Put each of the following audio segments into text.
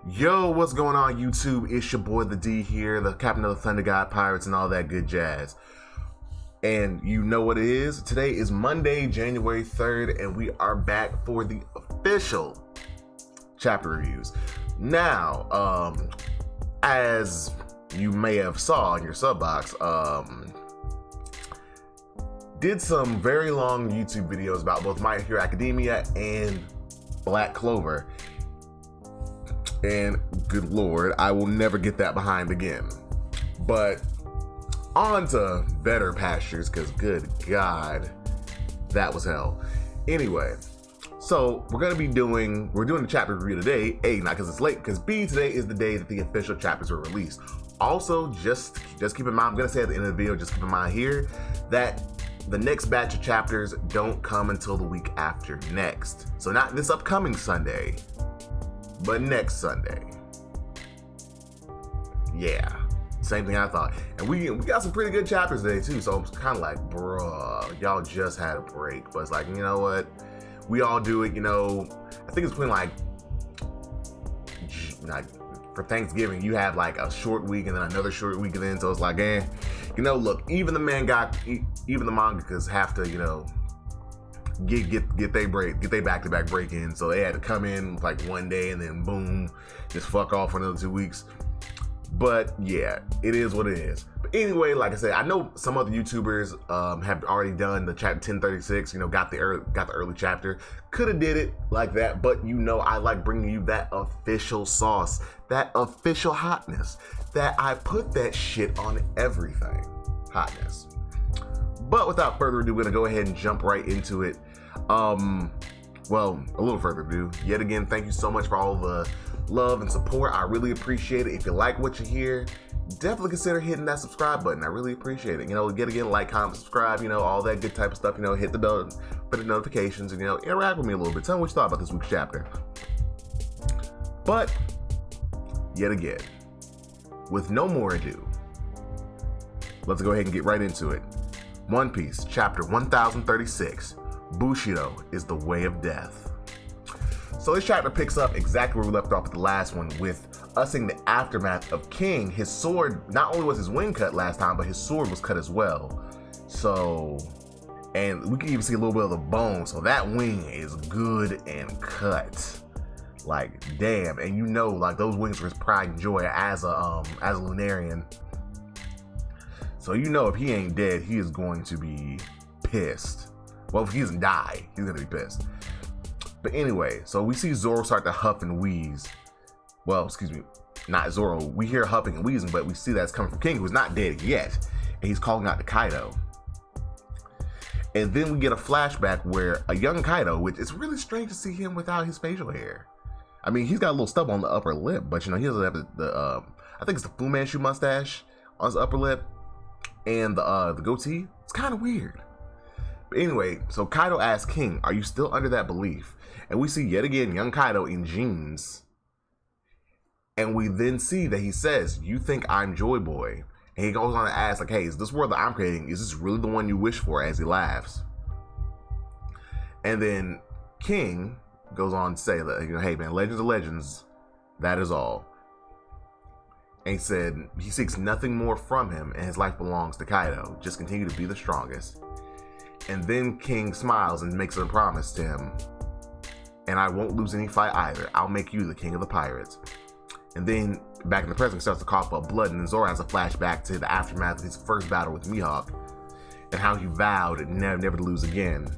Yo, what's going on YouTube? It's your boy the D here, the captain of the Thunder God Pirates and all that good jazz. And you know what it is? Today is Monday, January 3rd, and we are back for the official chapter reviews. Now, as you may have saw in your sub box, did some very long YouTube videos about both My Hero Academia and Black Clover. And good lord, I will never get that behind again. But on to better pastures, because good god, that was hell. Anyway, so we're doing the chapter review today. A, not because it's late, because B, today is the day that the official chapters were released. Also, just keep in mind, I'm gonna say at the end of the video, just keep in mind here that the next batch of chapters don't come until the week after next. So not this upcoming Sunday, but next Sunday. Yeah, same thing I thought. And we got some pretty good chapters today too, so I'm kind of like, bruh, y'all just had a break. But it's like, you know what? We all do it, you know. I think it's between like for Thanksgiving, you have like a short week and then another short week, and then so it's like, you know, look, even the mangakas have to, you know, get they back-to-back break in, so they had to come in like one day and then boom, just fuck off for another 2 weeks. But yeah, it is what it is. But anyway, like I said, I know some other YouTubers have already done the chapter 1036, you know, got the early chapter. Could have did it like that, but you know, I like bringing you that official sauce, that official hotness, that I put that shit on everything hotness. But without further ado, we're gonna go ahead and jump right into it. Well, a little further ado, yet again, thank you so much for all the love and support. I really appreciate it. If you like what you hear, definitely consider hitting that subscribe button. I really appreciate it. You know, yet again, like, comment, subscribe, you know, all that good type of stuff. You know, hit the bell for the notifications and, you know, interact with me a little bit. Tell me what you thought about this week's chapter. But, yet again, with no more ado, let's go ahead and get right into it. One Piece, chapter 1036, Bushido is the way of death. So this chapter picks up exactly where we left off with the last one, with us seeing the aftermath of King. His sword, not only was his wing cut last time, but his sword was cut as well. So, and we can even see a little bit of the bone, so that wing is good and cut. Like, damn, and you know, like, those wings were his pride and joy as a Lunarian. So you know, if he ain't dead, he is going to be pissed. Well, if he doesn't die, he's gonna be pissed. But anyway, so we see Zoro start to huff and wheeze. Well, excuse me, not Zoro. We hear huffing and wheezing, but we see that's coming from King, who's not dead yet. And he's calling out to Kaido. And then we get a flashback where a young Kaido, which is really strange to see him without his facial hair. I mean, he's got a little stub on the upper lip, but you know, he doesn't have the I think it's the Fu Manchu mustache on his upper lip. And the goatee, it's kind of weird. But anyway, so Kaido asks King, are you still under that belief? And we see yet again young Kaido in jeans. And we then see that he says, you think I'm Joy Boy? And he goes on to ask, like, hey, is this world that I'm creating, is this really the one you wish for? As he laughs. And then King goes on to say that, you know, hey man, legends are legends, that is all. And he said he seeks nothing more from him and his life belongs to Kaido. Just continue to be the strongest. And then King smiles and makes a promise to him. And I won't lose any fight either. I'll make you the king of the pirates. And then back in the present, he starts to cough up blood, and then Zoro has a flashback to the aftermath of his first battle with Mihawk and how he vowed never to lose again.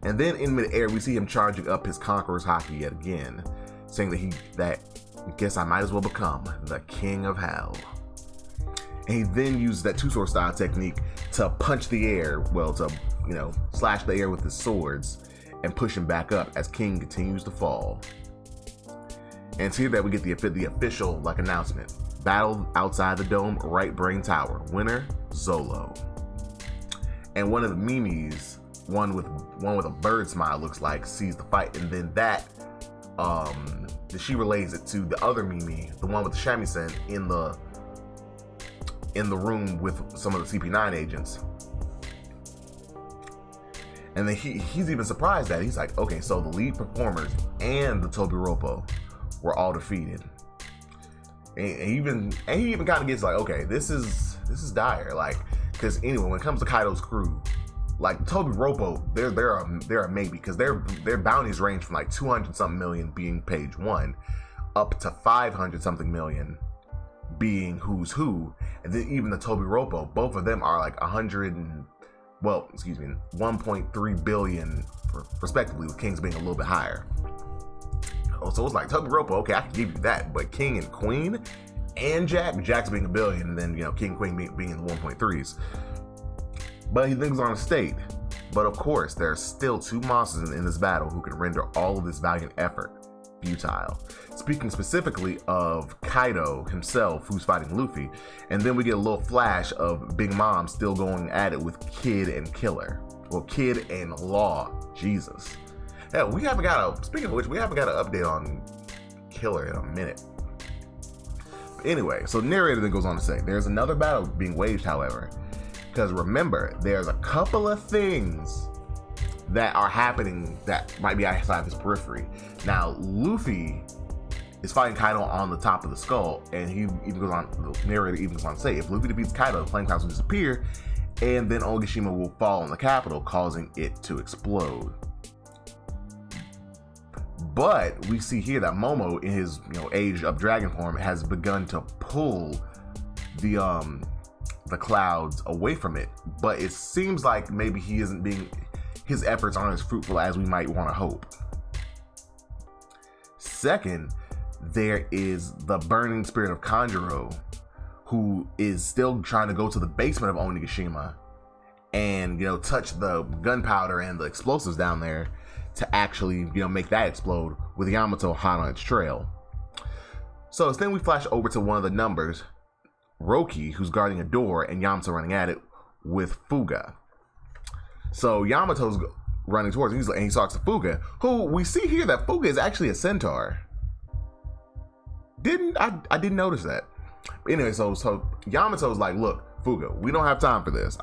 And then in midair, we see him charging up his Conqueror's Haki yet again, saying that guess I might as well become the king of hell. And he then uses that two-sword style technique to punch the air, well, to, you know, slash the air with his swords and push him back up as King continues to fall. And to that we get the official like announcement. Battle outside the dome, right brain tower. Winner, Zolo. And one of the Mimis, one with a bird smile looks like, sees the fight, and then that she relays it to the other Mimi, the one with the shamisen in the room with some of the CP9 agents. And then he's even surprised that he's like, okay, so the lead performers and the Tobiropo were all defeated. And he even kind of gets like, okay, this is dire, like, because anyway, when it comes to Kaido's crew, like Toby Ropo, they're a maybe, because their bounties range from like 200 something million being page 1 up to 500 something million being who's who, and then even the Toby Ropo, both of them are like 1.3 billion respectively, with King's being a little bit higher. Oh, so it's like Toby Ropo, okay, I can give you that, but King and Queen and Jack's being $1 billion, and then King and Queen being in the 1.3s. But he thinks on a state. But of course, there are still 2 monsters in this battle who can render all of this valiant effort futile. Speaking specifically of Kaido himself, who's fighting Luffy, and then we get a little flash of Big Mom still going at it with Kid and Killer. Well, Kid and Law. Jesus. Hell, speaking of which, we haven't got an update on Killer in a minute. Anyway, so narrator then goes on to say, there's another battle being waged, however, because remember, there's a couple of things that are happening that might be outside of his periphery. Now, Luffy is fighting Kaido on the top of the skull, and the narrator even goes on to say, if Luffy defeats Kaido, the flame clouds will disappear, and then Onigashima will fall on the capital, causing it to explode. But we see here that Momo, in his aged up dragon form, has begun to pull the clouds away from it. But it seems like maybe his efforts aren't as fruitful as we might want to hope. Second, there is the burning spirit of Kanjuro, who is still trying to go to the basement of Onigashima and touch the gunpowder and the explosives down there to actually make that explode, with Yamato hot on its trail. So then we flash over to one of the numbers, Roki, who's guarding a door, and Yamato running at it with Fuga. So Yamato's running towards him, and he talks to Fuga, who we see here that Fuga is actually a centaur. I didn't notice that. But anyway, so Yamato's like, look, Fuga, we don't have time for this.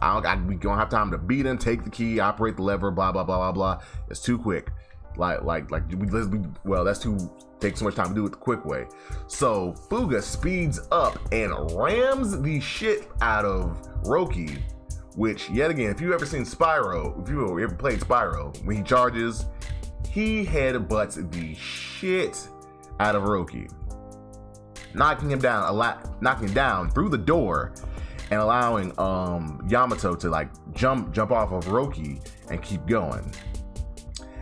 We don't have time to beat him, take the key, operate the lever, blah blah blah blah blah. It's too quick. That's takes so much time to do it the quick way. So Fuga speeds up and rams the shit out of Roki, which yet again, if you've ever seen Spyro, if you ever played Spyro, when he charges, he headbutts the shit out of Roki, knocking him down through the door, and allowing Yamato to jump off of Roki and keep going.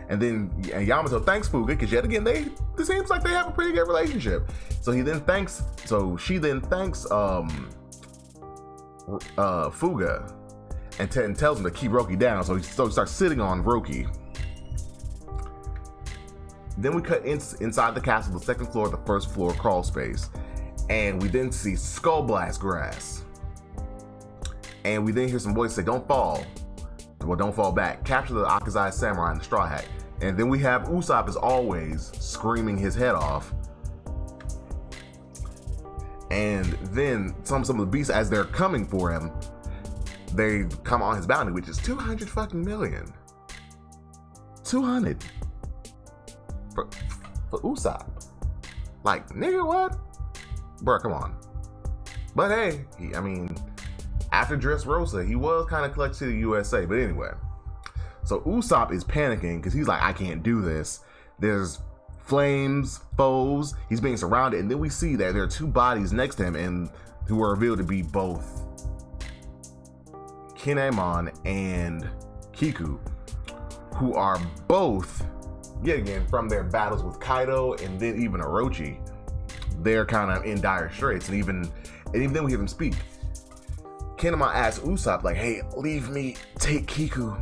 And then Yamato thanks Fuga, because yet again it seems like they have a pretty good relationship. So she then thanks Fuga and tells him to keep Roki down. So he starts sitting on Roki. Then we cut inside the castle, the second floor, the first floor crawl space, and we then see Skull Blast grass. And we then hear some voices say, don't fall back, capture the Akazai samurai in the straw hat. And then we have Usopp, as always, screaming his head off. And then some of the beasts, as they're coming for him, they come on his bounty, which is 200 fucking million. 200 for Usopp. Like, nigga, what? Bruh, come on. But hey, after Dressrosa, he was kind of clutch to the USA. But anyway, so Usopp is panicking because he's like, I can't do this. There's flames, foes, he's being surrounded. And then we see that there are 2 bodies next to him, and who are revealed to be both Kinemon and Kiku, who are both, yet again, from their battles with Kaido and then even Orochi, they're kind of in dire straits. And even then we hear them speak. Kinemon asks Usopp, like, hey, leave me, take Kiku.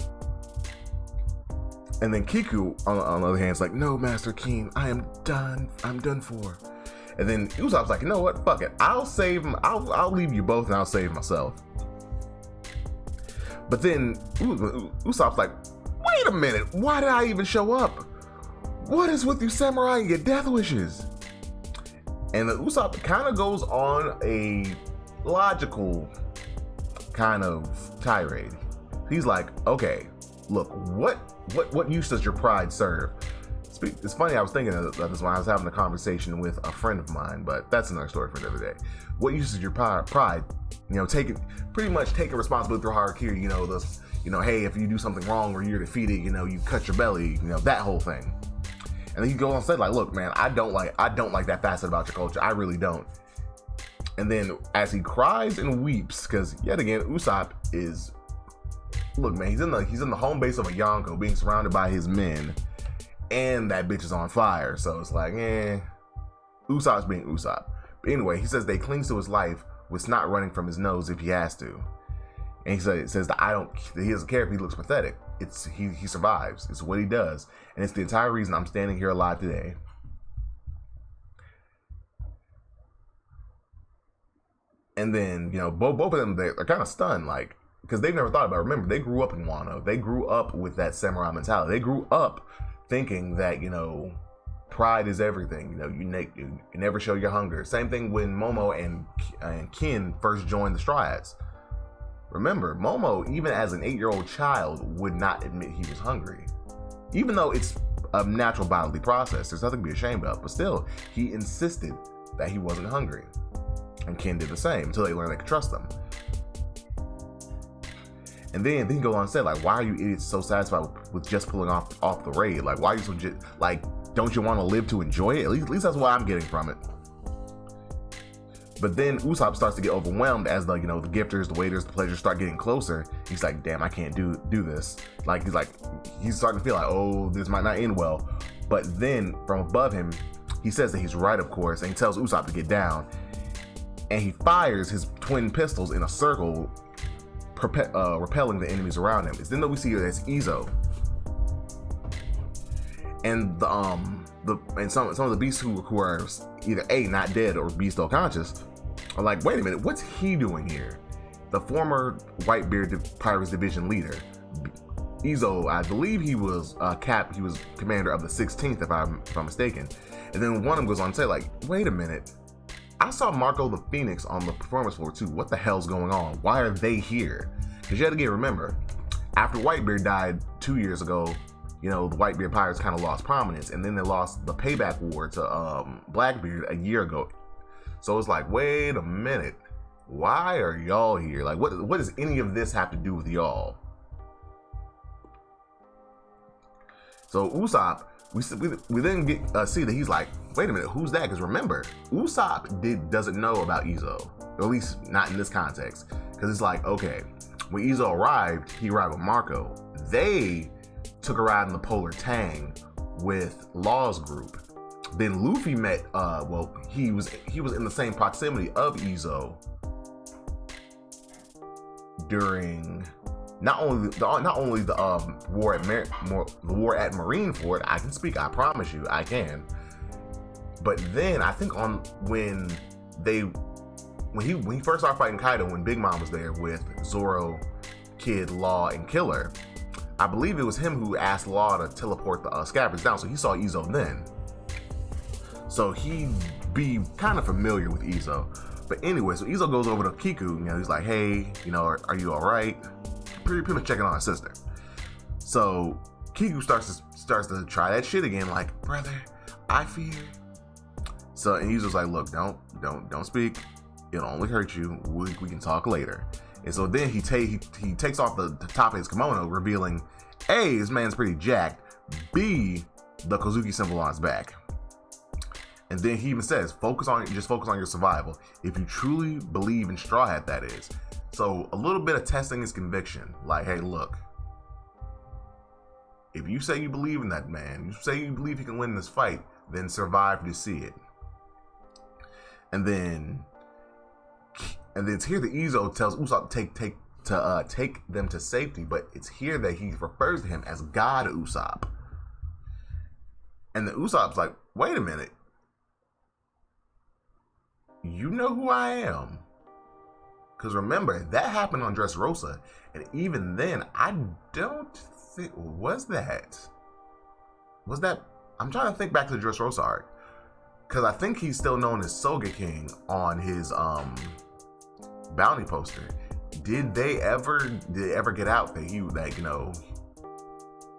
And then Kiku, on the other hand, is like, no, Master Keen, I'm done for. And then Usopp's like, you know what, fuck it, I'll save him, I'll leave you both and I'll save myself. But then Usopp's like, wait a minute, why did I even show up? What is with you samurai and your death wishes? And the Usopp kind of goes on a logical kind of tirade. He's like, okay, look, what use does your pride serve? it's funny, I was thinking of this when I was having a conversation with a friend of mine, but that's another story for another day. What use is your pride? Taking responsibility through hierarchy, hey, if you do something wrong or you're defeated, you cut your belly, that whole thing. And then he goes on and said, like, look, man, I don't like that facet about your culture. I really don't. And then as he cries and weeps, because yet again, Usopp is, look, man, he's in the home base of a Yonko, being surrounded by his men, and that bitch is on fire. So it's like, Usopp's being Usopp. But anyway, he says they clings to his life with snot running from his nose if he has to. And he says that he doesn't care if he looks pathetic. He survives. It's what he does. And it's the entire reason I'm standing here alive today. And then, both of them, they're kind of stunned, like, because they've never thought about it. Remember, they grew up in Wano. They grew up with that samurai mentality. They grew up thinking that, pride is everything. You never show your hunger. Same thing when Momo and Kin first joined the Straw-Hats. Remember, Momo, even as an 8-year-old child, would not admit he was hungry. Even though it's a natural bodily process, there's nothing to be ashamed of. But still, he insisted that he wasn't hungry. And Ken did the same until they learned they could trust them. And then he goes on and said, like, why are you idiots so satisfied with just pulling off the raid? Like, why are you so don't you want to live to enjoy it? At least that's what I'm getting from it. But then Usopp starts to get overwhelmed as the gifters, the waiters, the pledgers start getting closer. He's like, damn, I can't do this. Like, he's starting to feel like, oh, this might not end well. But then from above him, he says that he's right, of course, and he tells Usopp to get down. And he fires his twin pistols in a circle, repelling the enemies around him. It's then that we see it as Izo. And some of the beasts who are either A, not dead, or B, still conscious, are like, wait a minute, what's he doing here? The former Whitebeard Pirates Division leader, Izo, I believe he was he was commander of the 16th, if I'm mistaken. And then one of them goes on to say, like, wait a minute, I saw Marco the Phoenix on the performance floor too. What the hell's going on? Why are they here? Because you had to remember, after Whitebeard died 2 years ago, the Whitebeard Pirates kind of lost prominence, and then they lost the payback war to Blackbeard a year ago. So it's like, wait a minute, why are y'all here? Like, what does any of this have to do with y'all? So Usopp, we then see that he's like, wait a minute, who's that? Because remember, Usopp doesn't know about Izo, or at least not in this context. Because it's like, okay, when Izo arrived, he arrived with Marco. They took a ride in the Polar Tang with Law's group. Then Luffy met, he was in the same proximity of Izo during not only the war at Marineford. I can speak, I promise you, I can. But then I think when he first started fighting Kaido, when Big Mom was there with Zoro, Kid, Law, and Killer, I believe it was him who asked Law to teleport the scabbards down, so he saw Izo then. So he'd be kind of familiar with Izo. But anyway, so Izo goes over to Kiku, he's like, hey, are you alright? Pretty much checking on his sister. So Kiku starts to try that shit again, like, brother, I fear. So, and he's just like, look, don't speak. It'll only hurt you. We can talk later. And so then he takes off the top of his kimono, revealing, A, this man's pretty jacked, B, the Kozuki symbol on his back. And then he even says, focus on your survival. If you truly believe in Straw Hat, that is. So a little bit of testing his conviction. Like, hey, look, if you say you believe in that man, you say you believe he can win this fight, then survive to see it. And then it's here that Izo tells Usopp to take them to safety, but it's here that he refers to him as God Usopp. And then Usopp's like, wait a minute, you know who I am? Because remember, that happened on Dressrosa, and even then, I don't think, was that? I'm trying to think back to the Dressrosa arc, because I think he's still known as Sogeking on his bounty poster. Did they ever get out that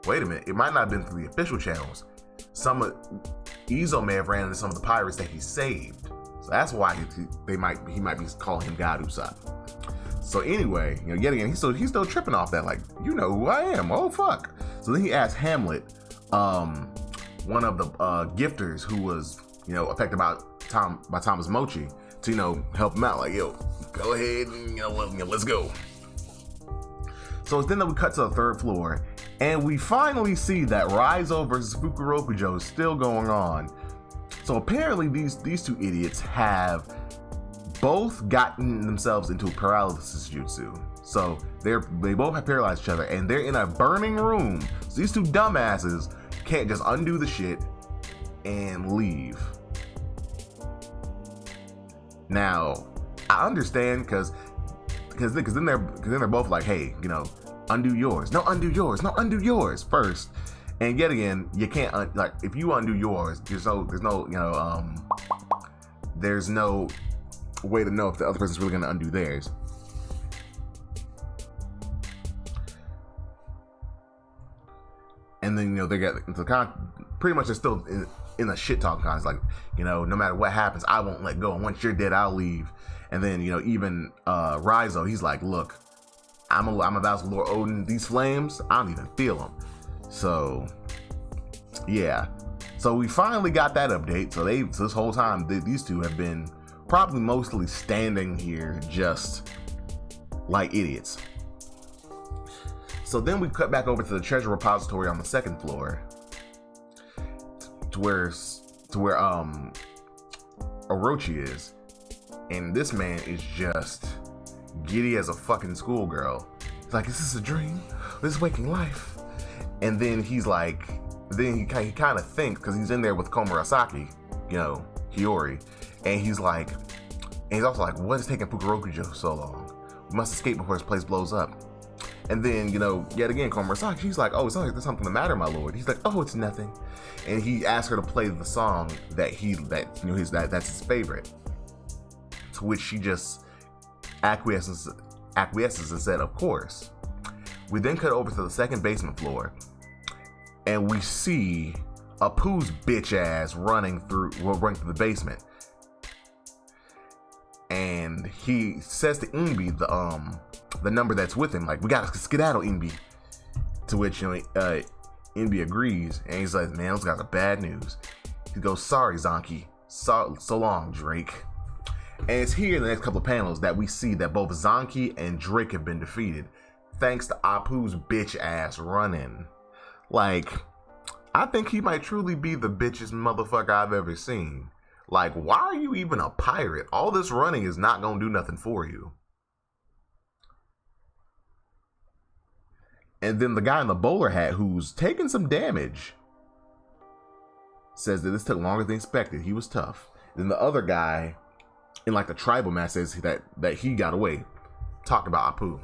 wait a minute, it might not have been through the official channels, Izo may have ran into some of the pirates that he saved. So that's why he might be calling him God Usopp. So anyway, yet again, he's still tripping off that, like, you know who I am. Oh fuck. So then he asked Hamlet, one of the gifters who was, affected by Thomas Mochi, to help him out. Like, yo, go ahead and let's go. So it's then that we cut to the third floor, and we finally see that Raizo versus Fukurokujo is still going on. So apparently these two idiots have both gotten themselves into a paralysis jutsu. So they both have paralyzed each other, and they're in a burning room. So these two dumbasses can't just undo the shit and leave. Now, I understand because then they're both like, hey, undo yours. No, undo yours. No, undo yours first. And yet again, you can't if you undo yours, there's no way to know if the other person's really going to undo theirs. And then they get pretty much they're still in a shit talking contest, like, no matter what happens, I won't let go, and once you're dead, I'll leave. And then even Raizo, he's like, look, I'm about to Lord Odin, these flames, I don't even feel them. So yeah, so we finally got that update. So this whole time these two have been probably mostly standing here just like idiots. So then we cut back over to the treasure repository on the second floor, to where Orochi is, and this man is just giddy as a fucking schoolgirl. He's like, is this a dream? This is waking life? And then he's like, he kind of thinks, because he's in there with Komurasaki, Hiyori, and he's also like, what is taking Fukurokujo so long? We must escape before this place blows up. And then, yet again, Komurasaki, she's like, oh, it sounds like there's something the matter, my lord. He's like, oh, it's nothing. And he asked her to play the song that's his favorite. To which she just acquiesces and said, of course. We then cut over to the second basement floor, and we see Apu's bitch ass running through the basement. And he says to Inbi the number that's with him, like, we gotta skedaddle, Inbi. To which Inbi agrees, and he's like, man, those guys are bad news. He goes, sorry, Zanki. So long, Drake. And it's here in the next couple of panels that we see that both Zanki and Drake have been defeated, thanks to Apu's bitch ass running. Like, I think he might truly be the bitchest motherfucker I've ever seen. Like, why are you even a pirate? All this running is not gonna do nothing for you. And then the guy in the bowler hat, who's taking some damage, says that this took longer than expected. He was tough. Then the other guy in the tribal mask says that he got away, talking about Apu.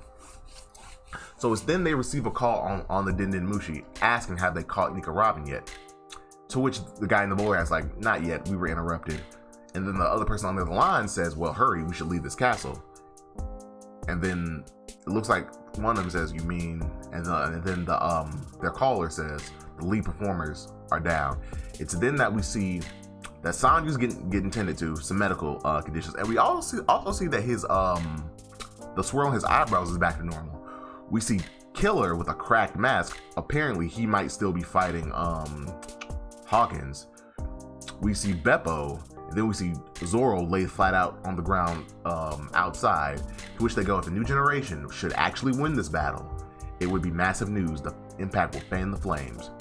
So it's then they receive a call on the Denden Mushi asking have they caught Nika Robin yet. To which the guy in the bowler hat's like, not yet, we were interrupted. And then the other person on the other line says, well, hurry, we should leave this castle. And then it looks like one of them says, you mean, and then their caller says the lead performers are down. It's then that we see that Sanju's getting tended to, some medical conditions, and we also see that his the swirl on his eyebrows is back to normal. We see Killer with a cracked mask. Apparently he might still be fighting Hawkins. We see Beppo, and then we see Zoro lay flat out on the ground outside, to which they go, if the new generation should actually win this battle, it would be massive news. The impact will fan the flames.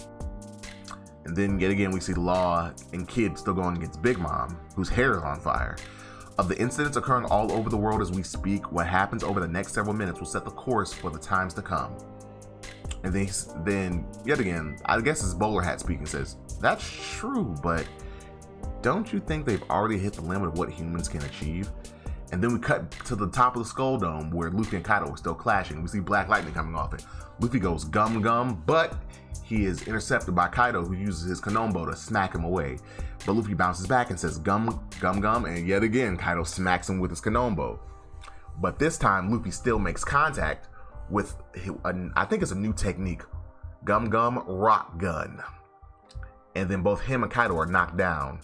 And then yet again we see Law and Kid still going against Big Mom, whose hair is on fire. Of the incidents occurring all over the world as we speak, what happens over the next several minutes will set the course for the times to come. And then yet again, I guess it's Bowler Hat speaking, says, that's true, but don't you think they've already hit the limit of what humans can achieve? And then we cut to the top of the Skull Dome where Luffy and Kaido are still clashing. We see Black Lightning coming off it. Luffy goes gum gum, but he is intercepted by Kaido, who uses his Konombo to smack him away. But Luffy bounces back and says gum gum gum, and yet again Kaido smacks him with his Konombo. But this time Luffy still makes contact with, I think it's a new technique, Gum Gum Rock Gun. and then both him and Kaido are knocked down,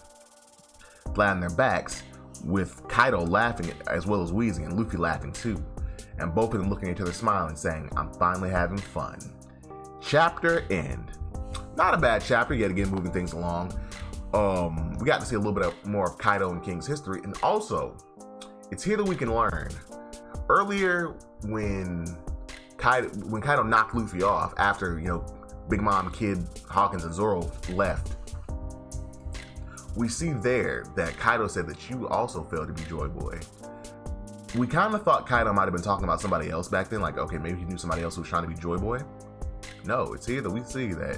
flat on their backs, with Kaido laughing as well as wheezing, and Luffy laughing too. And both of them looking at each other smiling, saying, "I'm finally having fun." Chapter end. Not a bad chapter, yet again moving things along. We got to see a little bit more of Kaido and King's history, and also, it's here that we can learn. Earlier, when Kaido knocked Luffy off after, Big Mom, Kid, Hawkins, and Zoro left, we see there that Kaido said that you also failed to be Joy Boy. We kind of thought Kaido might have been talking about somebody else back then, like, okay, maybe he knew somebody else who was trying to be Joy Boy. No, it's here that we see that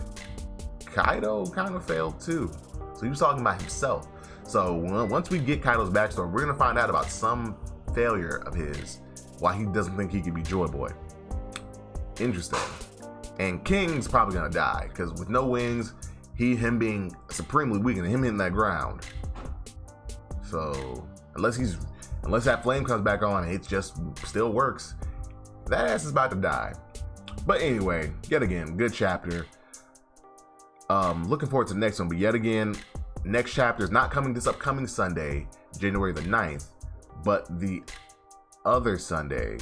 Kaido kind of failed too. So he was talking about himself. So once we get Kaido's backstory, we're going to find out about some failure of his, why he doesn't think he could be Joy Boy. Interesting. And King's probably going to die, because with no wings, him being supremely weak and him hitting that ground. So unless that flame comes back on and it just still works, that ass is about to die. But anyway, yet again, good chapter. Looking forward to the next one, but yet again, next chapter is not coming this upcoming Sunday, January the 9th, but another Sunday,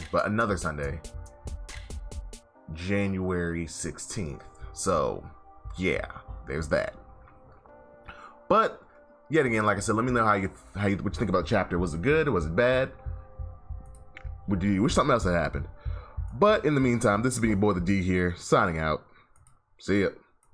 January 16th. So yeah, there's that. But yet again, like I said, let me know what you think about the chapter. Was it good? Was it bad? Would you wish something else had happened? But in the meantime, this has been your boy the D here, signing out. See ya.